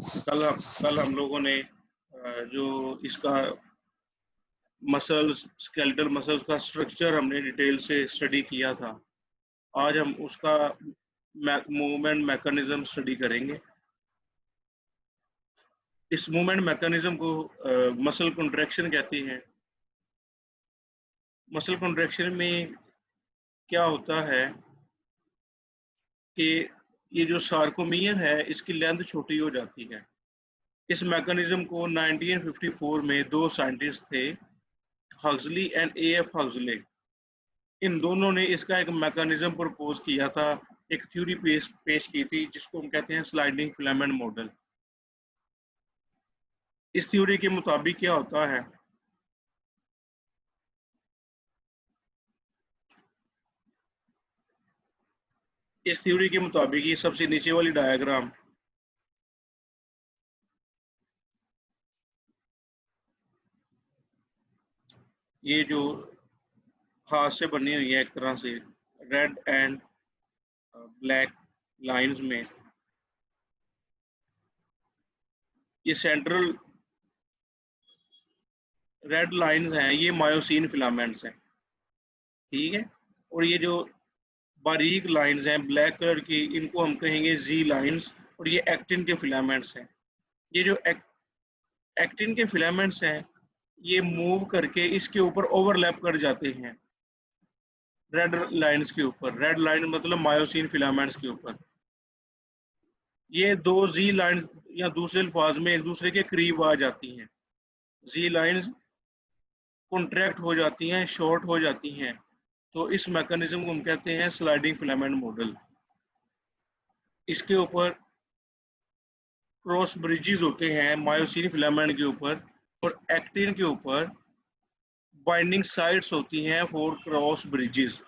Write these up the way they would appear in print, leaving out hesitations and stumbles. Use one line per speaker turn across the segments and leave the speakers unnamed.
कल हम लोगों ने जो इसका मसल्स, स्केलेटल मसल्स का स्ट्रक्चर हमने डिटेल से स्टडी किया था। आज हम उसका मूवमेंट मैकेनिज्म स्टडी करेंगे। इस मूवमेंट मैकेनिज्म को मसल कॉन्ट्रैक्शन कहते हैं। मसल कॉन्ट्रैक्शन में क्या होता है कि ये जो सार्कोमियर है इसकी लेंथ छोटी हो जाती है। इस मैकेनिज्म को 1954 में दो साइंटिस्ट थे, हग्सली एंड एएफ हग्सले। इन दोनों ने इसका एक मैकेनिज्म प्रपोज किया था, एक थ्योरी पेश की थी जिसको हम कहते हैं स्लाइडिंग फिलामेंट मॉडल। इस थ्योरी के मुताबिक क्या होता है, इस थ्योरी के मुताबिक ये सबसे नीचे वाली डायग्राम ये जो हाथ से बनी हुई है एक तरह से रेड एंड ब्लैक लाइंस में, ये सेंट्रल रेड लाइंस हैं, ये मायोसिन फिलामेंट्स हैं, ठीक है। और ये जो बारीक लाइंस हैं ब्लैक कलर की, इनको हम कहेंगे जी लाइंस, और ये एक्टिन के फिलामेंट्स हैं। ये जो एक्टिन के फिलामेंट्स हैं ये मूव करके इसके ऊपर ओवरलैप कर जाते हैं रेड लाइंस के ऊपर। रेड लाइन मतलब मायोसिन फिलामेंट्स के ऊपर। ये दो जी लाइंस या दूसरे अल्फाज में एक दूसरे के करीब आ जाती हैं। जी लाइंस कॉन्ट्रैक्ट हो जाती हैं, शॉर्ट हो जाती हैं, तो इस मैकेनिज्म को हम कहते हैं स्लाइडिंग फिलामेंट मॉडल। इसके ऊपर क्रॉस ब्रिजेस होते हैं मायोसिन फिलामेंट के ऊपर, और एक्टिन के ऊपर बाइंडिंग साइट्स होती हैं फॉर क्रॉस ब्रिजेस।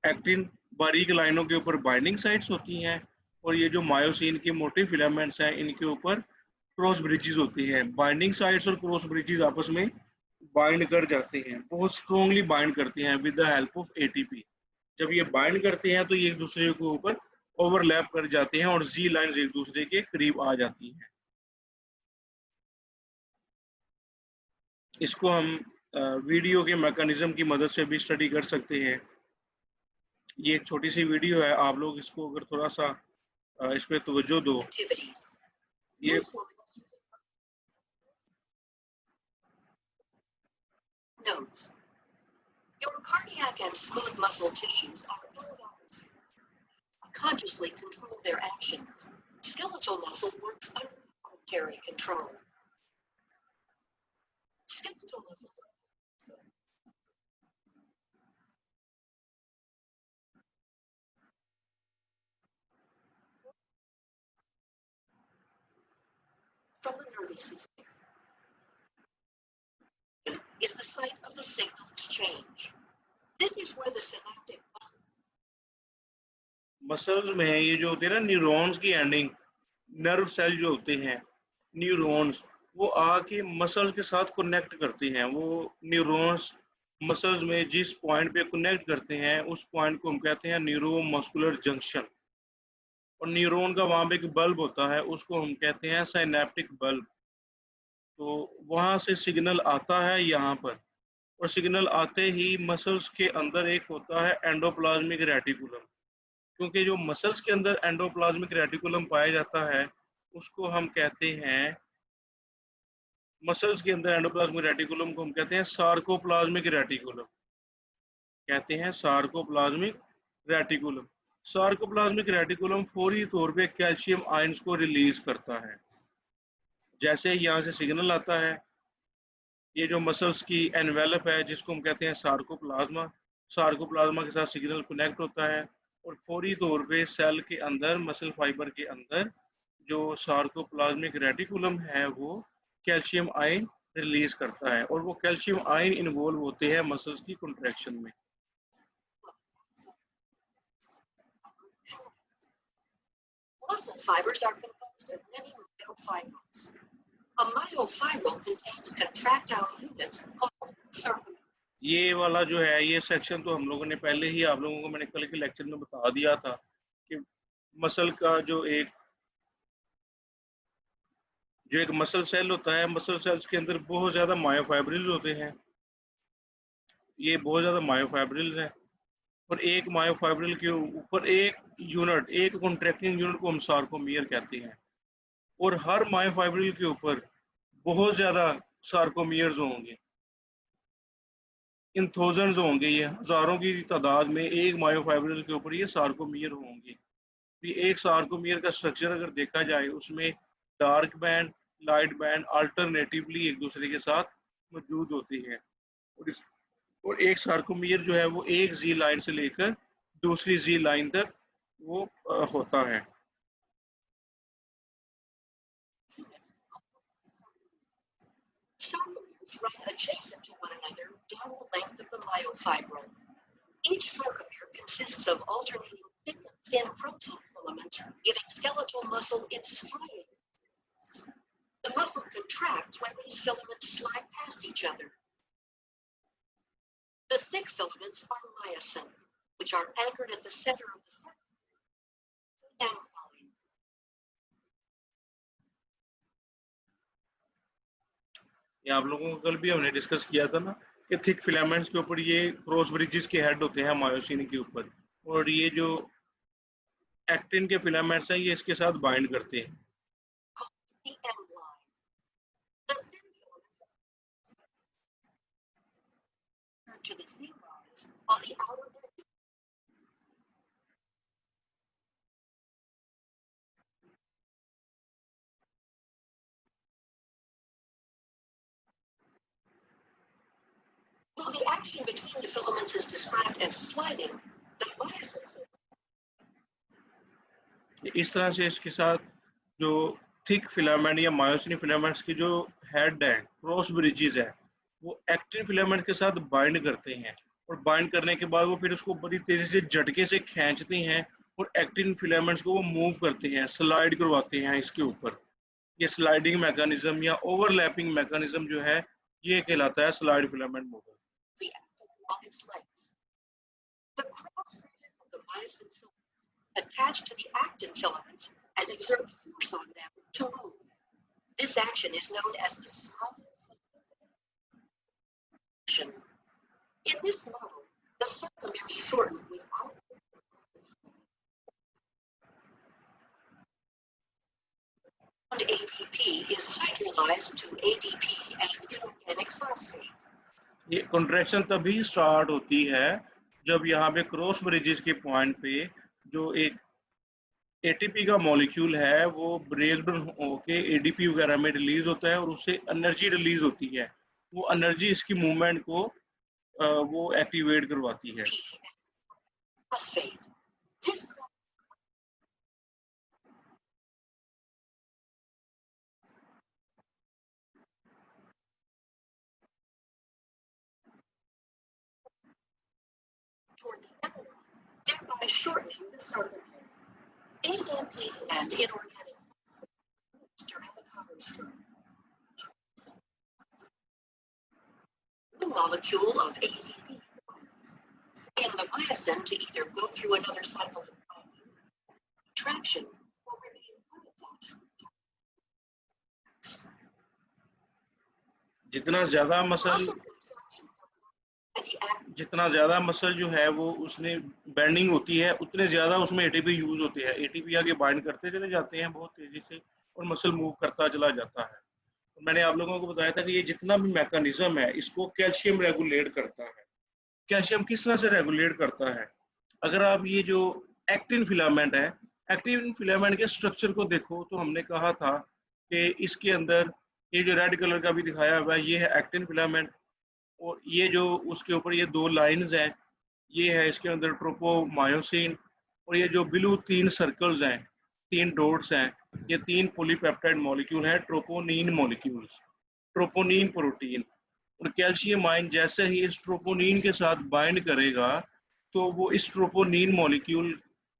एक्टिन बारीक लाइनों के ऊपर बाइंडिंग साइट्स होती हैं, और ये जो मायोसिन के मोटे फिलामेंट्स हैं इनके ऊपर क्रॉस ब्रिजेस होती हैं। बाइंडिंग साइट्स और क्रॉस ब्रिजेस आपस में बाइंड कर जाते हैं, बहुत स्ट्रॉन्गली बाइंड करते हैं with the help of ATP. जब ये बाइंड करते हैं तो ये एक दूसरे के ऊपर ओवरलैप कर जाते हैं और जी लाइंस एक दूसरे के करीब आ जाती हैं। इसको हम वीडियो के मैकेनिज्म की मदद से भी स्टडी कर सकते हैं। ये एक छोटी सी वीडियो है, आप लोग इसको अगर थोड़ा सा इस पे तवज्जो दो। ये
Notes. Your cardiac and smooth muscle tissues are involved. Consciously control their actions. Skeletal muscle works under voluntary control. Skeletal muscles from the nervous system is the site of the signal exchange. This is where the synaptic
muscles में ये जो होते हैं ना neurons की ending, nerve cell जो होते हैं न्यूरॉन्स, वो आके मसल्स के साथ कनेक्ट करते हैं। वो न्यूरॉन्स मसल्स में जिस पॉइंट पे कनेक्ट करते हैं उस पॉइंट को हम कहते हैं न्यूरोमस्कुलर जंक्शन। और न्यूरॉन का वहाँ पे एक बल्ब होता है, उसको हम कहते हैं साइनेप्टिक बल्ब। तो वहाँ से सिग्नल आता है यहाँ पर, और सिग्नल आते ही मसल्स के अंदर एक होता है एंडोप्लाज्मिक रेटिकुलम। क्योंकि जो मसल्स के अंदर एंडोप्लाज्मिक रेटिकुलम पाया जाता है उसको हम कहते हैं, मसल्स के अंदर एंडोप्लाज्मिक रेटिकुलम को हम कहते हैं सार्कोप्लाज्मिक रेटिकुलम, कहते हैं सार्कोप्लाज्मिक रेटिकुलम। सार्कोप्लाज्मिक रेटिकुलम फौरी तौर पे कैल्शियम आयंस को रिलीज करता है। जैसे यहाँ से सिग्नल आता है, ये जो मसल्स की एनवेलप है जिसको हम कहते हैं सार्कोप्लाज्मा, सार्कोप्लाज्मा के साथ सिग्नल कनेक्ट होता है, और फौरी तौर पे सेल के अंदर, मसल फाइबर के अंदर जो सार्कोप्लाज्मिक रेटिकुलम है वो कैल्शियम आयन रिलीज करता है, और वो कैल्शियम आयन इन्वॉल्व होते हैं मसल्स की कॉन्ट्रैक्शन में।
muscle fibers are composed of many myofibrils. A myofibril contains contractile units called sarcomeres.
ये वाला जो है ये सेक्शन तो हम लोगों ने पहले ही आप लोगों को मैंने कल के लेक्चर में बता दिया था कि मसल का जो एक जो एक मसल सेल होता है, मसल सेल्स के अंदर बहुत ज़्यादा मायोफाइब्रिल्स होते हैं। ये बहुत ज़्यादा मायोफाइब्रिल्स हैं और एक मायोफाइब्रिल के ऊपर एक यूनिट, एक कॉन्ट्रैक्टिंग यूनिट को हम सार्कोमियर कहते हैं और हर मायोफाइब्रिल के ऊपर बहुत ज़्यादा सार्कोमियर्स होंगे। इन थाउजेंड्स होंगे, ये हज़ारों की तादाद में एक मायोफाइब्रिल के ऊपर ये सार्कोमियर होंगे। ये एक सार्कोमियर का स्ट्रक्चर अगर देखा जाए उसमें dark band, light band alternatively एक दूसरे के साथ मौजूद होती है और और एक सार्कोमियर जो है वो एक जी लाइन से लेकर दूसरी जी लाइन तक वो होता है।
Sarcomeres run adjacent to one another down the length of the myofibril. Each sarcomere consists of alternating thick and thin protein filaments, giving skeletal muscle its striations. The muscle contracts when these filaments slide past each other. The thick filaments are myosin, which are anchored at the center of the sarcomere. M line.
ये आप लोगों को कल भी हमने discuss किया था ना कि थिक फिलामेंट्स के ऊपर ये क्रॉस ब्रिजेस के हेड होते हैं मायोसिन के ऊपर और ये जो एक्टिन के फिलामेंट्स हैं ये इसके साथ बाइंड करते हैं।
The M line. The thin filaments are to the C lines on the outer edge. Though the action between the filaments is described as sliding, the myosin
इस तरह से इसके साथ जो थिक फिलामेंट या मायोसिन फिलामेंट्स की जो head है, क्रॉस ब्रिजेस है, वो एक्टिन फिलामेंट के साथ बाइंड करते हैं और बाइंड करने के बाद वो फिर उसको बड़ी तेजी से झटके से खींचते हैं और एक्टिन फिलामेंट्स को वो मूव करते हैं, स्लाइड करवाते हैं इसके ऊपर। ये स्लाइडिंग मैकेनिज्म या ओवरलैपिंग मैकेनिज्म जो है ये कहलाता है slide filament movement.
the actin along its length. The cross ridges of the myosin filaments attach to the actin filaments and exert force on them to move. This action is known as the sliding action. In this model, the sarcomeres shorten without ATP is hydrolyzed to ADP and inorganic phosphate.
ये contraction तभी start होती है जब यहाँ पे cross bridges के point पे जो एक एटीपी का मॉलिक्यूल है वो ब्रेक डाउन होके एडीपी वगैरह में रिलीज होता है और उससे एनर्जी रिलीज होती है। वो एनर्जी इसकी मूवमेंट को वो एक्टिवेट करवाती है।
Phosphate. This toward the epilogue, thereby shortening the sarcomere. ADP and inorganic phosphate during the colostrum. The molecule of ATP and the myosin to either go through another cycle of binding, contraction, or remain unattached.
जितना ज्यादा muscle
Muscle contractions at the act
जितना ज्यादा muscle जो है वो उसने bending होती है उतने ज्यादा उसमें एटीपी यूज होते हैं। एटीपी आगे बाइंड करते चले जाते हैं बहुत तेजी से और मसल मूव करता चला जाता है। तो मैंने आप लोगों को बताया था कि ये जितना भी मैकेनिज्म है इसको कैल्शियम रेगुलेट करता है। कैल्शियम किस तरह से रेगुलेट करता है? अगर आप ये जो एक्टिन फिलामेंट है, एक्टिन फिलामेंट के स्ट्रक्चर को देखो तो हमने कहा था कि इसके अंदर ये जो रेड कलर का भी दिखाया हुआ है ये है एक्टिन फिलामेंट और ये जो उसके ऊपर ये दो लाइंस हैं ये है इसके अंदर ट्रोपोमायोसिन और ये जो ब्लू तीन सर्कल्स हैं, तीन डॉट्स हैं, ये तीन पॉलीपेप्टाइड मॉलिक्यूल हैं ट्रोपोनिन मॉलिक्यूल्स, ट्रोपोनिन प्रोटीन। और कैल्शियम आयन जैसे ही इस ट्रोपोनिन के साथ बाइंड करेगा तो वो इस ट्रोपोनिन मॉलिक्यूल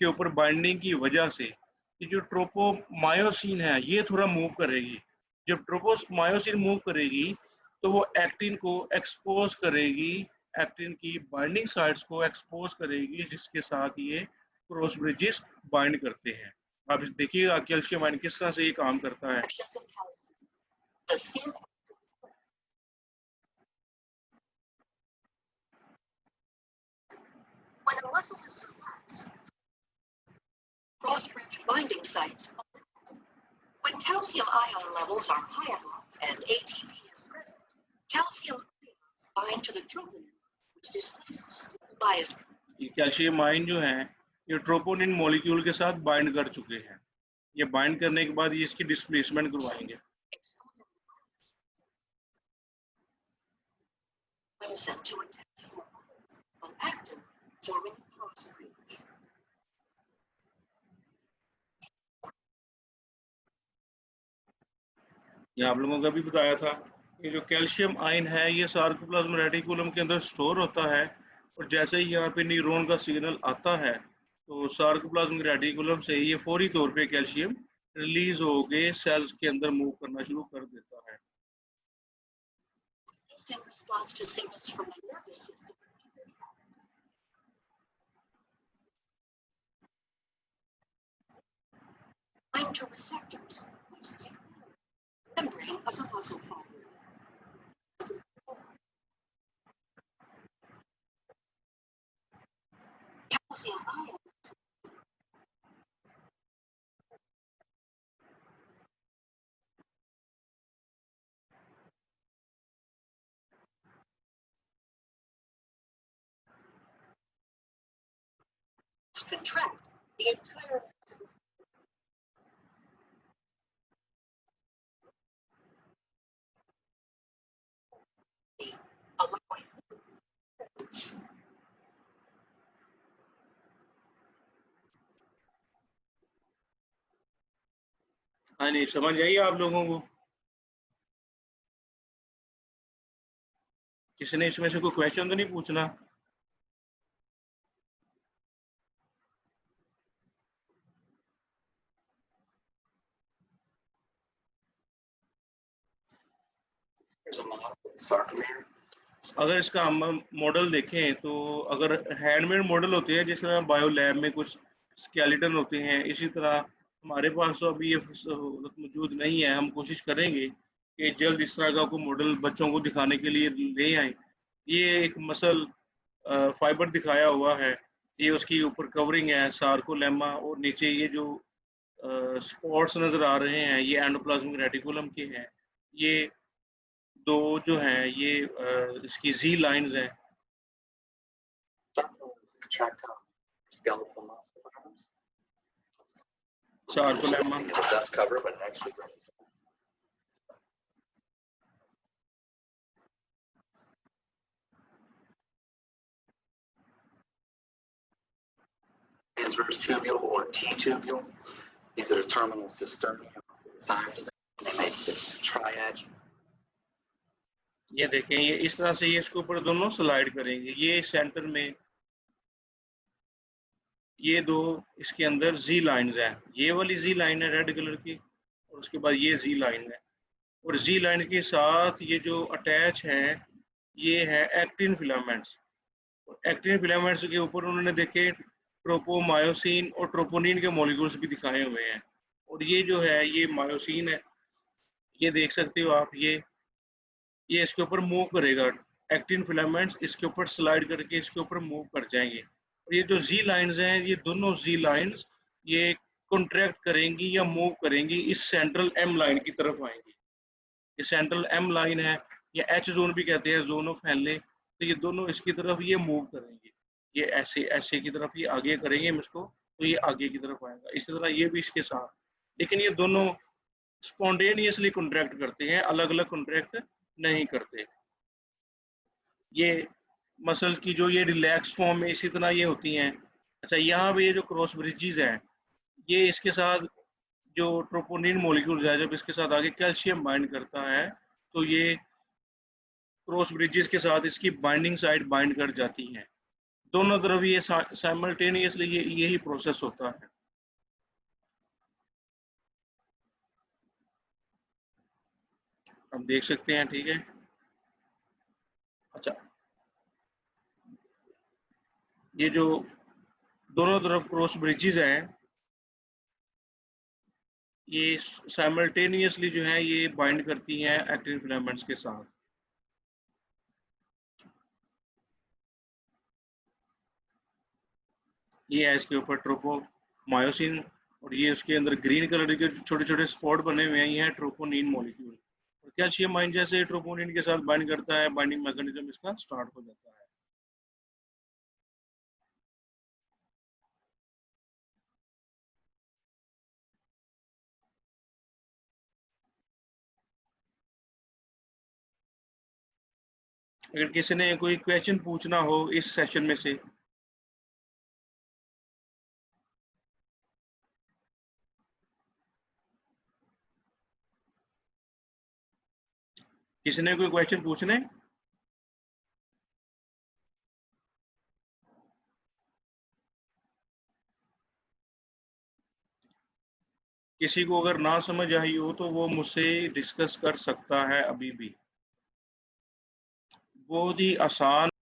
के ऊपर बाइंडिंग की वजह से ये जो ट्रोपोमायोसिन है ये थोड़ा मूव करेगी। जब ट्रोपोमायोसिन मूव करेगी तो वो एक्टिन को एक्सपोज करेगी, एक्टिन की बाइंडिंग साइट्स को एक्सपोज करेगी जिसके साथ ये क्रॉस ब्रिजेस बाइंड करते हैं। आप देखिएगा कैल्शियम आयन किस तरह से ये काम करता है।
of calcium. The thin when a muscle is relaxed, cross-bridge binding sites open. When calcium ion levels are high enough and ATP is present, calcium ions bind to the troponin, which displaces bias.
ये calcium ion जो है ये troponin molecule के साथ bind कर चुके हैं। ये बाइंड करने के बाद ये इसकी डिस्प्लेसमेंट करवाएंगे।
Sent to attach on actin, forming a cross bridge.
ये आप लोगों को भी बताया था कि जो कैल्शियम आयन है ये सार्कोप्लाज्म रेटिकुलम के अंदर स्टोर होता है और जैसे ही यहाँ पे न्यूरॉन का सिग्नल आता है तो सार्कोप्लाज्म रेटिकुलम से ये फौरी तौर पे कैल्शियम रिलीज हो गए सेल्स के अंदर मूव करना शुरू कर देता है।
In response to signals from the nervous system. Bind to receptors, which take the membrane of the muscle fiber. Calcium ions. Contract the entire muscle. Allowing
हाँ नहीं समझ आइए आप लोगों को? किसी ने इसमें से कोई क्वेश्चन तो नहीं पूछना? अगर इसका हम मॉडल देखें तो अगर हैंडमेड मॉडल होते हैं जिस तरह बायो लैब में कुछ स्केलेटन होते हैं, इसी तरह हमारे पास तो अभी ये सहूलत मौजूद नहीं है। हम कोशिश करेंगे कि जल्द इस तरह का कोई मॉडल बच्चों को दिखाने के लिए ले आए। ये एक मसल फाइबर दिखाया हुआ है, ये उसकी ऊपर कवरिंग है सार्कोलेमा और नीचे ये जो स्पॉट्स नजर आ रहे हैं ये एंडोप्लाज्मिक रेटिकुलम के हैं। ये दो जो हैं ये इसकी जी लाइंस हैं। Sarcolemma
transverse tubule or T-tubule. These are the terminal cisternae sides of it. They make this triad.
ये देखें, ये इस तरह से ये इसके ऊपर दोनों स्लाइड करेंगे। ये सेंटर में ये दो इसके अंदर जी लाइंस हैं। ये वाली जी लाइन है रेड कलर की और उसके बाद ये जी लाइन है और जी लाइन के साथ ये जो अटैच है ये है एक्टिन फिलामेंट्स। एक्टिन फिलामेंट्स के ऊपर उन्होंने देखे ट्रोपोमायोसिन और ट्रोपोनिन के मॉलिक्यूल्स भी दिखाए हुए हैं और ये जो है ये मायोसिन है। ये देख सकते हो आप, ये इसके ऊपर मूव करेगा। एक्टिन फिलामेंट्स इसके ऊपर स्लाइड करके इसके ऊपर मूव कर जाएंगे और ये जो जी लाइंस हैं ये दोनों जी लाइंस ये कॉन्ट्रैक्ट करेंगी या मूव करेंगी, इस सेंट्रल एम लाइन की तरफ आएंगी। ये सेंट्रल एम लाइन है या एच जोन भी कहते हैं, जोन ऑफ हेनले। तो ये दोनों इसकी तरफ ये मूव करेंगे, ये ऐसे ऐसे की तरफ ये आगे करेंगे इसको तो ये आगे की तरफ आएगा। इसी तरह ये भी इसके साथ, लेकिन ये दोनों स्पॉन्टेनियसली कॉन्ट्रैक्ट करते हैं, अलग अलग कॉन्ट्रैक्ट नहीं करते। ये मसल्स की जो ये रिलैक्स फॉर्म में इसी तरह ये होती हैं। अच्छा, यहाँ पे ये जो क्रॉस ब्रिजेस हैं ये इसके साथ जो ट्रोपोनिन मॉलिक्यूल्स है जब इसके साथ आगे कैल्शियम बाइंड करता है तो ये क्रॉस ब्रिजेस के साथ इसकी बाइंडिंग साइड बाइंड कर जाती हैं। दोनों तरफ ये साइमल्टेनियसली यही प्रोसेस होता है। हम देख सकते हैं, ठीक है। अच्छा, ये जो दोनों तरफ क्रॉस ब्रिजेस हैं ये साइमल्टेनियसली जो है ये बाइंड करती हैं एक्टिन फिलामेंट्स के साथ। ये है इसके ऊपर ट्रोपोमायोसिन, और ये उसके अंदर ग्रीन कलर के छोटे छोटे स्पॉट बने हुए हैं, ये है ट्रोपोनिन मॉलिक्यूल। और कैल्शियम आयन जैसे ट्रोपोनिन के साथ बाइंड करता है, बाइंडिंग मैकेनिज्म इसका स्टार्ट हो जाता है। अगर किसी ने कोई क्वेश्चन पूछना हो इस सेशन में से, किसी ने कोई क्वेश्चन पूछना है? किसी को अगर ना समझ आई हो तो वो मुझसे डिस्कस कर सकता है अभी भी। बहुत ही आसान